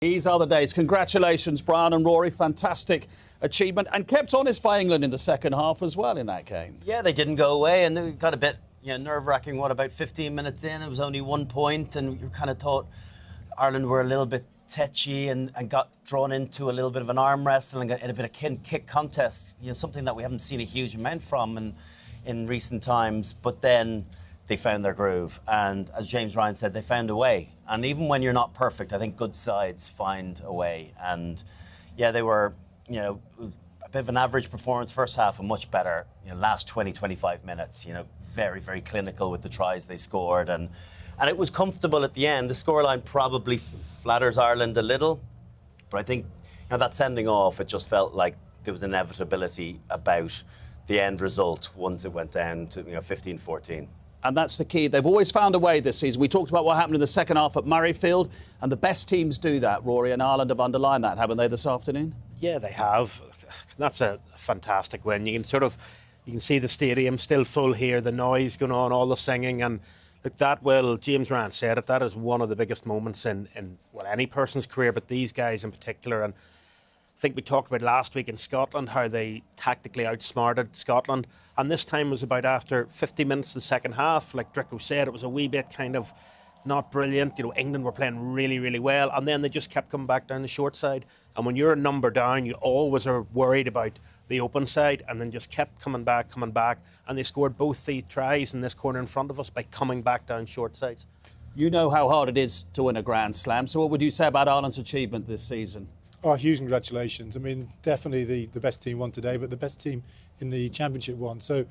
These are the days. Congratulations, Brian and Rory. Fantastic achievement, and kept honest by England in the second half as well in that game. Yeah, they didn't go away, and they got a bit nerve-wracking. What, about 15 minutes in, it was only 1 point, and you kind of thought Ireland were a little bit tetchy and got drawn into a little bit of an arm wrestle and got in a bit of kick contest. Something that we haven't seen a huge amount from in recent times. But then they found their groove, and as James Ryan said, they found a way. And even when you're not perfect, I think good sides find a way. And yeah, they were, a bit of an average performance first half, and much better, last 20, 25 minutes, very, very clinical with the tries they scored. And it was comfortable at the end. The scoreline probably flatters Ireland a little, but I think that sending off, it just felt like there was inevitability about the end result once it went down to 15-14. And that's the key. They've always found a way this season. We talked about what happened in the second half at Murrayfield, and the best teams do that, Rory, and Ireland have underlined that, haven't they, this afternoon? Yeah, they have. That's a fantastic win. You can see the stadium still full here, the noise going on, all the singing, and look, James Ryan said it, that is one of the biggest moments in any person's career, but these guys in particular. And I think we talked about last week in Scotland how they tactically outsmarted Scotland, and this time was about after 50 minutes of the second half. Like Dricko said, it was a wee bit kind of not brilliant. England were playing really, really well, and then they just kept coming back down the short side. And when you're a number down, you always are worried about the open side, and then just kept coming back, and they scored both the tries in this corner in front of us by coming back down short sides. You know how hard it is to win a Grand Slam, so what would you say about Ireland's achievement this season? Oh, huge congratulations. I mean, definitely the best team won today, but the best team in the championship won. So,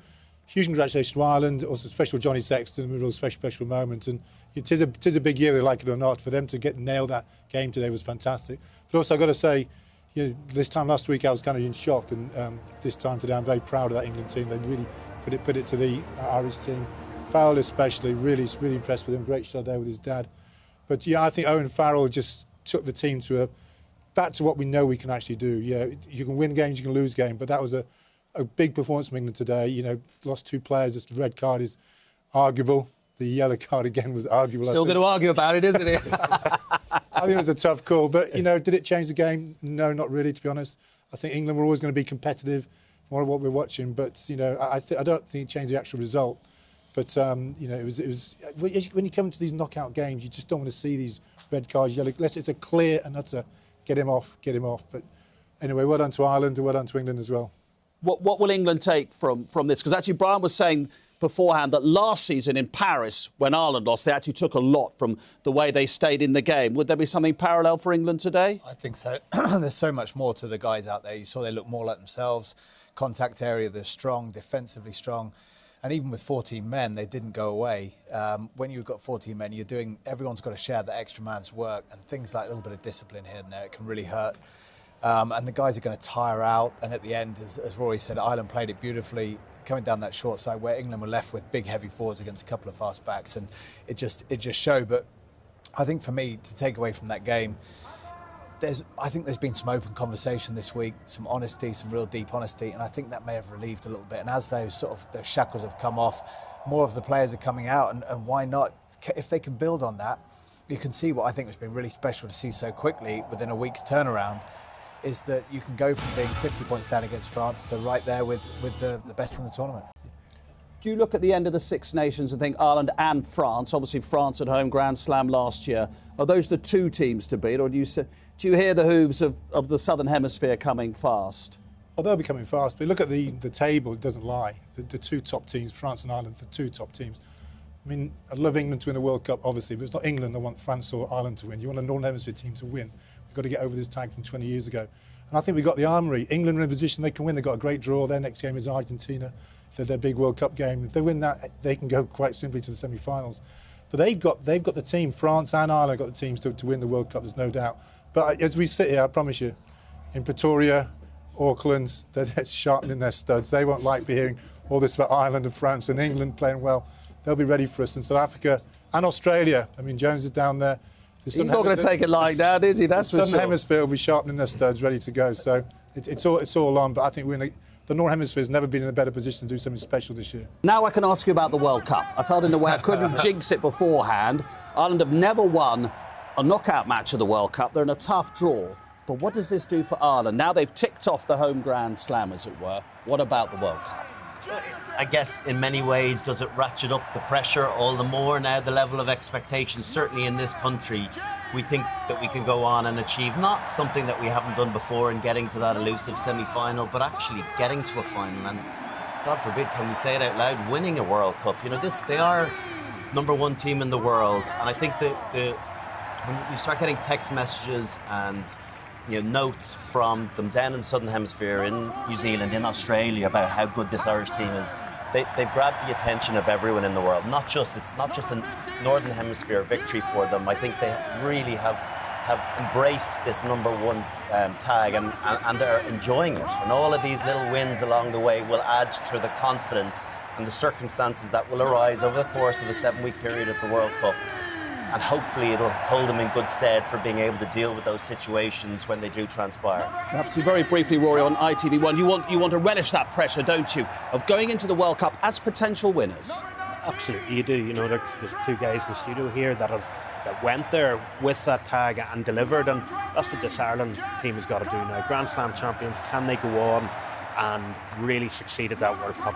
huge congratulations to Ireland. Also, special Johnny Sexton, a real special moment. And it is a big year, like it or not. For them to nail that game today was fantastic. But also, I've got to say, this time last week I was kind of in shock, and this time today I'm very proud of that England team. They really put it to the Irish team. Farrell especially, really impressed with him. Great shot there with his dad. But yeah, I think Owen Farrell just took the team back to what we know we can actually do. Yeah, you can win games, you can lose games, but that was a big performance from England today. Lost 2 players. This red card is arguable. The yellow card again was arguable. Still going to argue about it, isn't it? I think it was a tough call, but did it change the game? No, not really, to be honest. I think England were always going to be competitive from what we're watching, but I don't think it changed the actual result. But it was when you come to these knockout games, you just don't want to see these red cards, yellow. Unless it's a clear and utter get him off. But anyway, well done to Ireland and well done to England as well. What will England take from this? Because actually Brian was saying beforehand that last season in Paris, when Ireland lost, they actually took a lot from the way they stayed in the game. Would there be something parallel for England today? I think so. There's so much more to the guys out there. You saw they look more like themselves. Contact area, they're strong, defensively strong. And even with 14 men, they didn't go away. When you've got 14 men, everyone's got to share the extra man's work, and things like a little bit of discipline here and there, it can really hurt. And the guys are going to tire out. And at the end, as Rory said, Ireland played it beautifully, coming down that short side where England were left with big, heavy forwards against a couple of fast backs. And it just showed. But I think for me, to take away from that game, I think there's been some open conversation this week, some honesty, some real deep honesty, and I think that may have relieved a little bit. And as those shackles have come off, more of the players are coming out, and why not? If they can build on that, you can see what I think has been really special to see so quickly within a week's turnaround, is that you can go from being 50 points down against France to right there with the best in the tournament. Do you look at the end of the Six Nations and think Ireland and France, obviously France at home, Grand Slam last year, are those the 2 teams to beat, or do you hear the hooves of the Southern Hemisphere coming fast? Well, they'll be coming fast, but look at the table, it doesn't lie. The 2 top teams, France and Ireland, the 2 top teams. I mean, I'd love England to win the World Cup, obviously, but it's not England I want France or Ireland to win. You want a Northern Hemisphere team to win. We've got to get over this tag from 20 years ago. And I think we've got the armoury. England are in a position they can win. They've got a great draw. Their next game is Argentina. Their big World Cup game. If they win that, they can go quite simply to the semi-finals. But they've got the team. France and Ireland have got the teams to win the World Cup, there's no doubt. But as we sit here, I promise you, in Pretoria, Auckland, they're sharpening their studs. They won't like be hearing all this about Ireland and France and England playing well. They'll be ready for us. And South Africa and Australia. I mean, Jones is down there. He's not going to take it lying down, is he? That's for sure. The Southern Hemisphere will be sharpening their studs, ready to go. So it's all on. But I think the Northern Hemisphere has never been in a better position to do something special this year. Now I can ask you about the World Cup. I felt in the way I couldn't jinx it beforehand. Ireland have never won a knockout match of the World Cup. They're in a tough draw. But what does this do for Ireland? Now they've ticked off the home Grand Slam, as it were. What about the World Cup? I guess in many ways, does it ratchet up the pressure all the more now? The level of expectation, certainly in this country, we think that we can go on and achieve not something that we haven't done before in getting to that elusive semi-final, but actually getting to a final. And God forbid, can we say it out loud, winning a World Cup. You know, they are #1 team in the world. And I think that when you start getting text messages and notes from them down in the Southern Hemisphere, in New Zealand, in Australia, about how good this Irish team is, they've grabbed the attention of everyone in the world. It's not just a Northern Hemisphere victory for them. I think they really have embraced this #1 tag and they're enjoying it. And all of these little wins along the way will add to the confidence and the circumstances that will arise over the course of a 7-week period at the World Cup. And hopefully it'll hold them in good stead for being able to deal with those situations when they do transpire. Perhaps very briefly, Rory, on ITV1, you want to relish that pressure, don't you, of going into the World Cup as potential winners? Absolutely, you do. You know, there's two guys in the studio here that went there with that tag and delivered, and that's what this Ireland team has got to do now. Grand Slam champions, can they go on and really succeed at that World Cup?